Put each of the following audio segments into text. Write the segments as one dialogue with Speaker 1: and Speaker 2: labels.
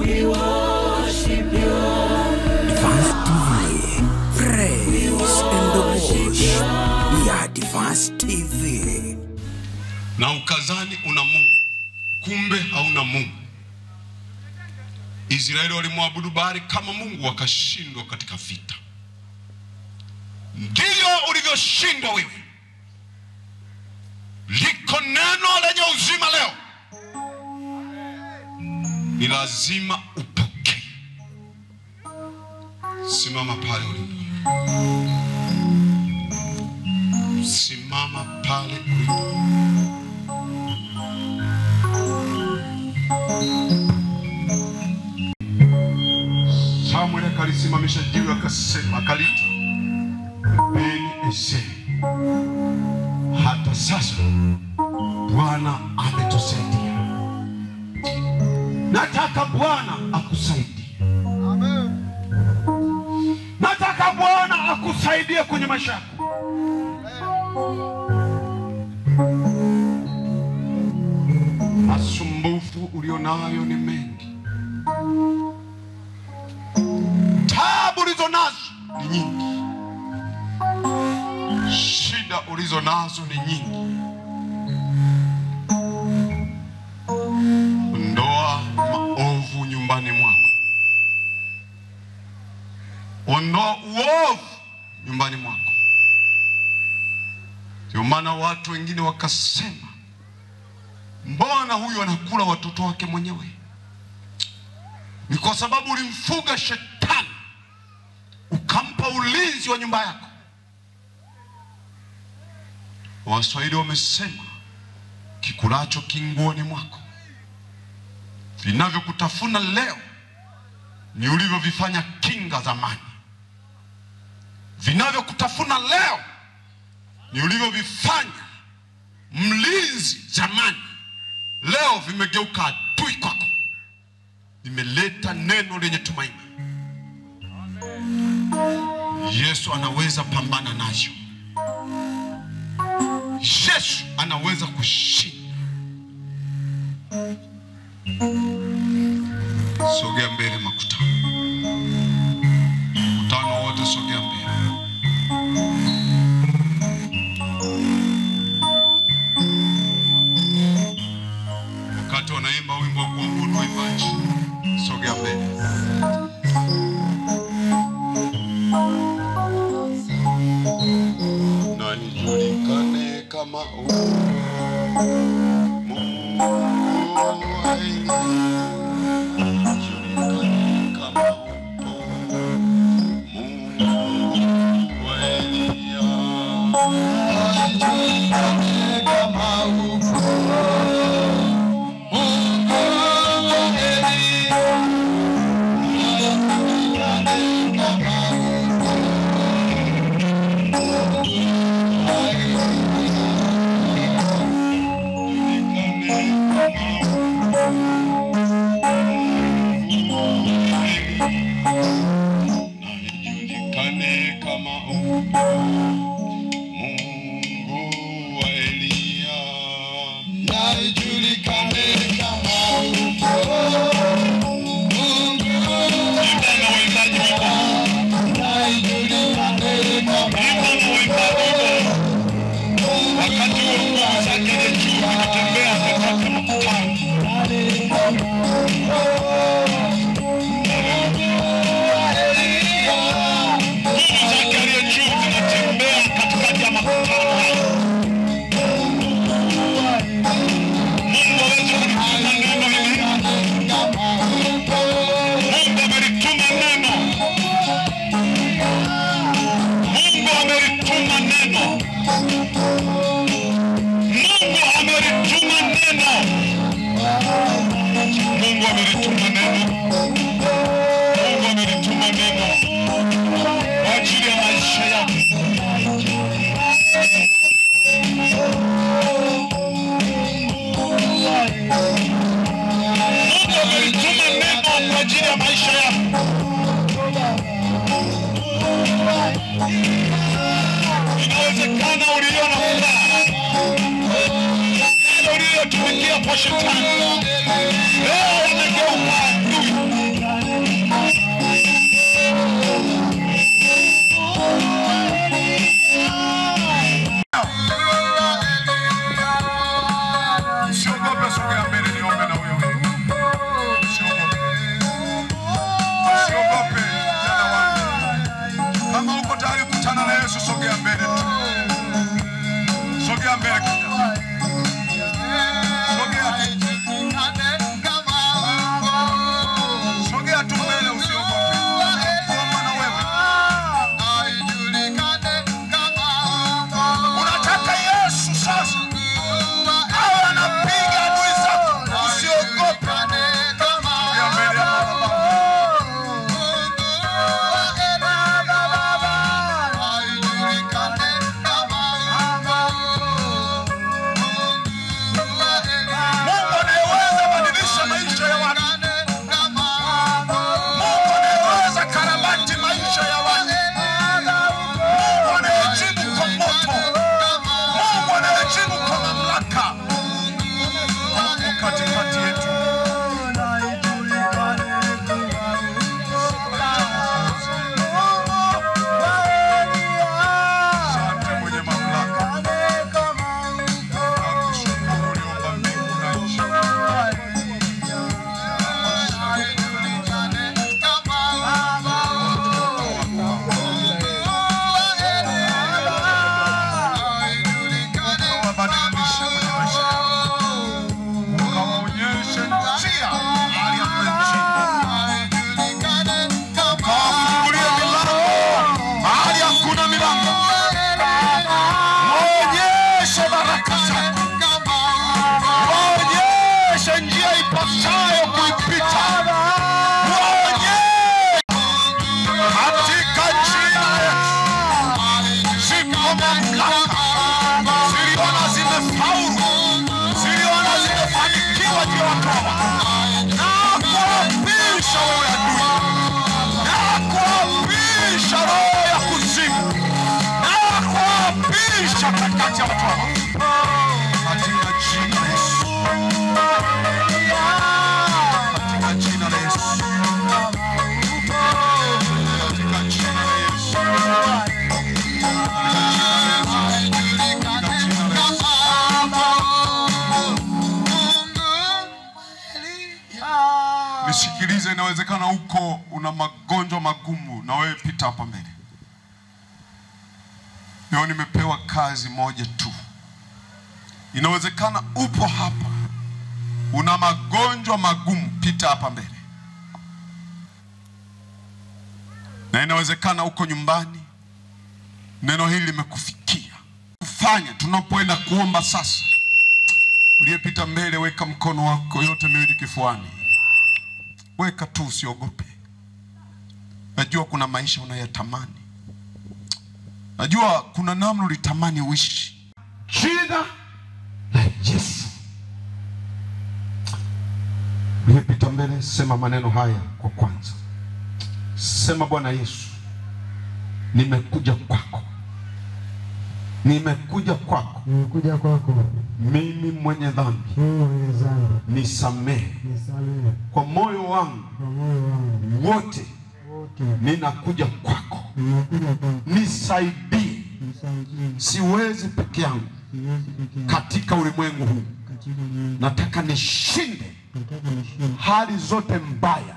Speaker 1: We worship you.
Speaker 2: Advance TV. Praise and worship. We are Advance TV.
Speaker 3: Na ukazani una Mungu, kumbe hauna Mungu. Israeli walimwabudu Baali kama Mungu, wakashindwa katika vita. Ndio ulivyoshindwa wewe. Liko neno lenye uzima leo. Ni lazima upoke. Simama pale ulipo. Simama pale ulipo. Samuel akalisimamisha jiwe akasema, akalita Beni Ese, hata sasa Bwana ametusaidia. Nataka Bwana akusaidie. Amen. Nataka Bwana akusaidie kwenye maisha yako. Masumbufu ulionayo ni mengi. Taabu ulizonazo ni nyingi. Shida ulizonazo ni nyingi. Ondoa maovu nyumbani mwako. Ondoa uovu nyumbani mwako. Ndio maana watu wengine wakasema, mbona huyu anakula watoto wake mwenyewe? Ni kwa sababu ulimfuga shetani, ukampa ulinzi wa nyumba yako. Waswahili wamesema, kikulacho kinguoni mwako. Vinavyokutafuna leo ni ulivyovifanya kinga zamani. Vinavyokutafuna leo ni ulivyovifanya mlinzi zamani. Leo vimegeuka adui kwako. Nimeleta neno lenye tumaini. Yesu anaweza pambana nayo. Yesu anaweza kushinda. Sogea mbele makutano. Mkutano wote sogea mbele. Wakati wanaimba wimbo wa kuabudu waimbaji, sogea mbele. Na nijulikane kama Mungu wa Elia. Nijulikane kama Mungu wa Elia. Nijulikane kama inawezekana uliona furaha. Uliyotumikia kwa shetani leo wamegeuka adui. Nisikilize, inawezekana huko una magonjwa magumu, na wewe pita hapa mbele. Leo nimepewa kazi moja tu. Inawezekana upo hapa una magonjwa magumu, pita hapa mbele. Na inawezekana uko nyumbani, neno hili limekufikia. Kufanya tunapoenda kuomba sasa, uliyepita mbele, weka mkono wako yote miwili kifuani. Weka tu, usiogope. Najua kuna maisha unayotamani. Najua kuna namna ulitamani uishi. Jina la Yesu. Uliyepita mbele, sema maneno haya kwa kwanza. Sema, Bwana Yesu, nimekuja kwako. Nimekuja kwako.
Speaker 4: Nimekuja kwako.
Speaker 3: Mimi mwenye dhambi. Nisamehe. Kwa moyo wangu wote ninakuja kwako. Nisaidie. Siwezi peke yangu katika ulimwengu huu. Nataka nishinde hali zote mbaya.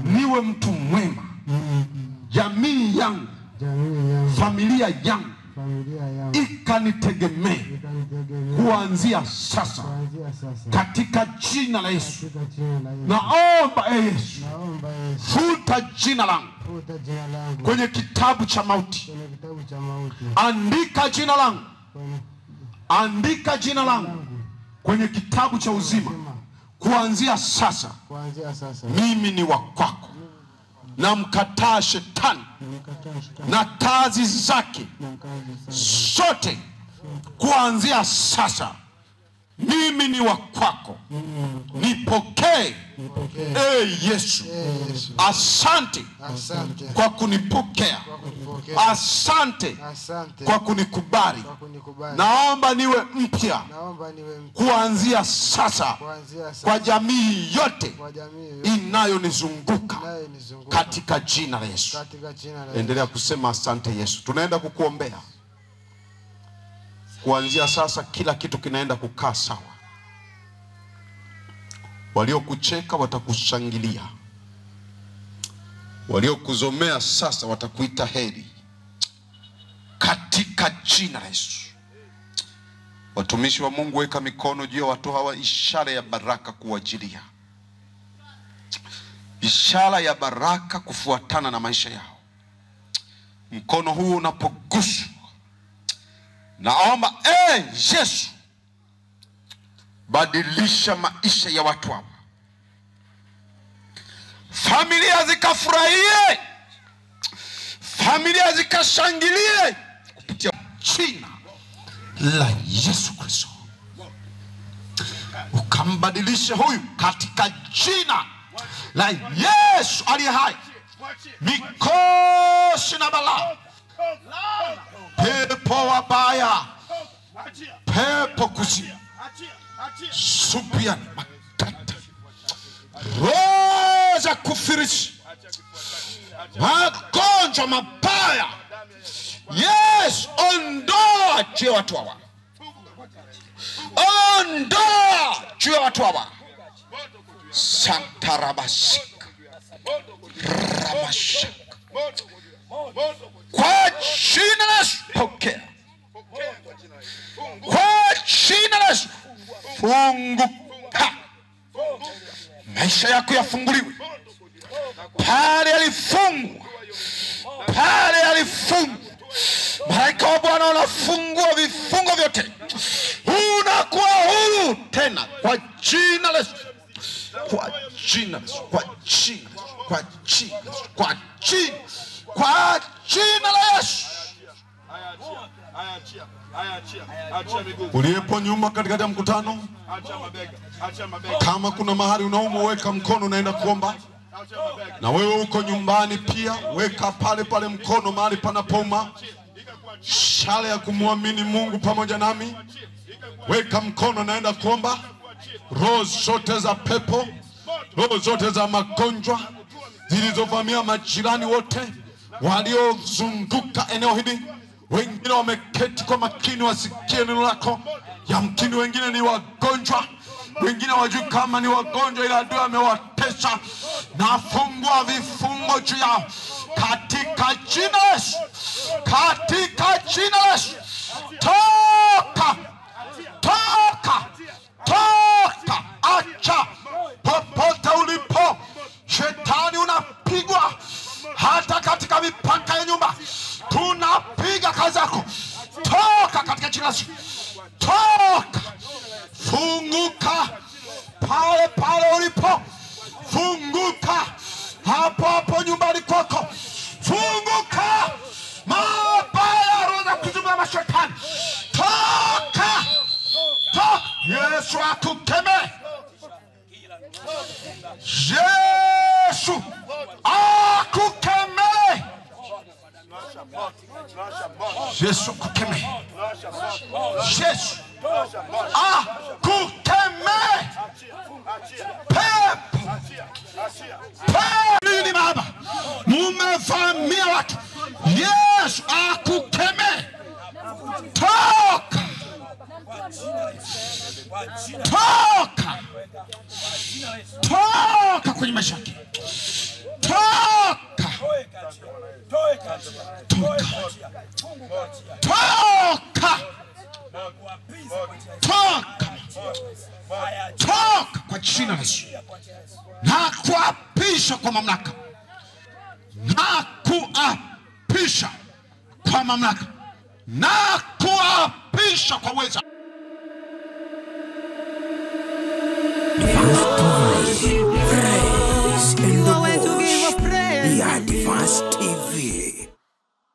Speaker 3: Niwe mtu mwema. Jamii yangu, familia yangu ikanitegemee kuanzia sasa, katika jina la Yesu. Naomba Yesu, futa jina langu kwenye kitabu cha mauti. Andika jina langu, andika jina langu kwenye kitabu cha uzima. Kuanzia sasa mimi ni wa kwako. Na mkataa shetani na kazi zake zote. Kuanzia sasa mimi ni wa kwako. Nipokee. Yesu, asante kwa kunipokea. Asante kwa kunikubali. Naomba niwe mpya kuanzia sasa kwa jamii yote inayonizunguka, katika jina la Yesu. Endelea kusema asante Yesu. Tunaenda kukuombea. Kuanzia sasa kila kitu kinaenda kukaa sawa. Waliokucheka watakushangilia. Waliokuzomea sasa watakuita heri, katika jina la Yesu. Watumishi wa Mungu, weka mikono juu ya watu hawa, ishara ya baraka kuwajilia. Ishara ya baraka kufuatana na maisha yao. Mkono huu unapoguswa, naomba Yesu, badilisha maisha ya watu hawa. Familia zikafurahie, familia zikashangilie kupitia jina la Yesu Kristo. Ukambadilisha huyu katika jina la Yesu aliye hai. Mikosi na balaa, pepo wabaya, pepo kuzimu, supiani, matata, roho za kufirisi, magonjwa mabaya, Yesu, ondoa juu ya watu hawa. Ondoa juu ya watu hawa. Santa Rabashika, Rabashika, kwa jina la Yesu pokea. Kwa jina la Yesu funguka. Maisha yako yafunguliwe. Pale alifungwa, pale alifungwa, malaika wa Bwana wanafungua vifungo vyote. Unakuwa huru tena kwa jina la Yesu. Kwa jina la Yesu, kwa jina, kwa jina, kwa jina, kwa jina la Yesu. Uliyepo nyuma katikati ya mkutano, kama kuna mahali unaumwa, weka mkono, naenda kuomba. Na wewe uko nyumbani pia, weka pale pale mkono mahali panapouma. Ishara ya kumwamini Mungu pamoja nami. Weka mkono, naenda kuomba. Roho zote za pepo, roho zote za magonjwa zilizovamia majirani wote waliozunguka eneo hili, wengine wameketi kwa makini wasikie neno lako, yamkini wengine ni wagonjwa, wengine wajui kama ni wagonjwa, ila adui amewatesa. Nafungua vifungo juu yao katika jina la Yesu, katika jina la Yesu. Toka, toka, toka, acha popote ulipo. Shetani unapigwa hata katika mipaka ya nyumba, tunapiga kazi yako. Toka katika jina la Yesu, toka. Funguka pale pale ulipo, funguka hapo hapo nyumbani kwako, funguka. Mabaya roho za kuzuia mashetani, toka, toka. Yesu akukeme, Yesu akukeme, Yesu akukeme, Yesu akukeme. Pepo, nini baba, mumevamia watu. Yesu akukeme, toka, toka, toka kwenye maisha yake, toka, toka, toka, toka, toka kwa jina la Yesu. Na kuapisha kwa mamlaka, na kuapisha kwa mamlaka, na kuapisha kwa uweza.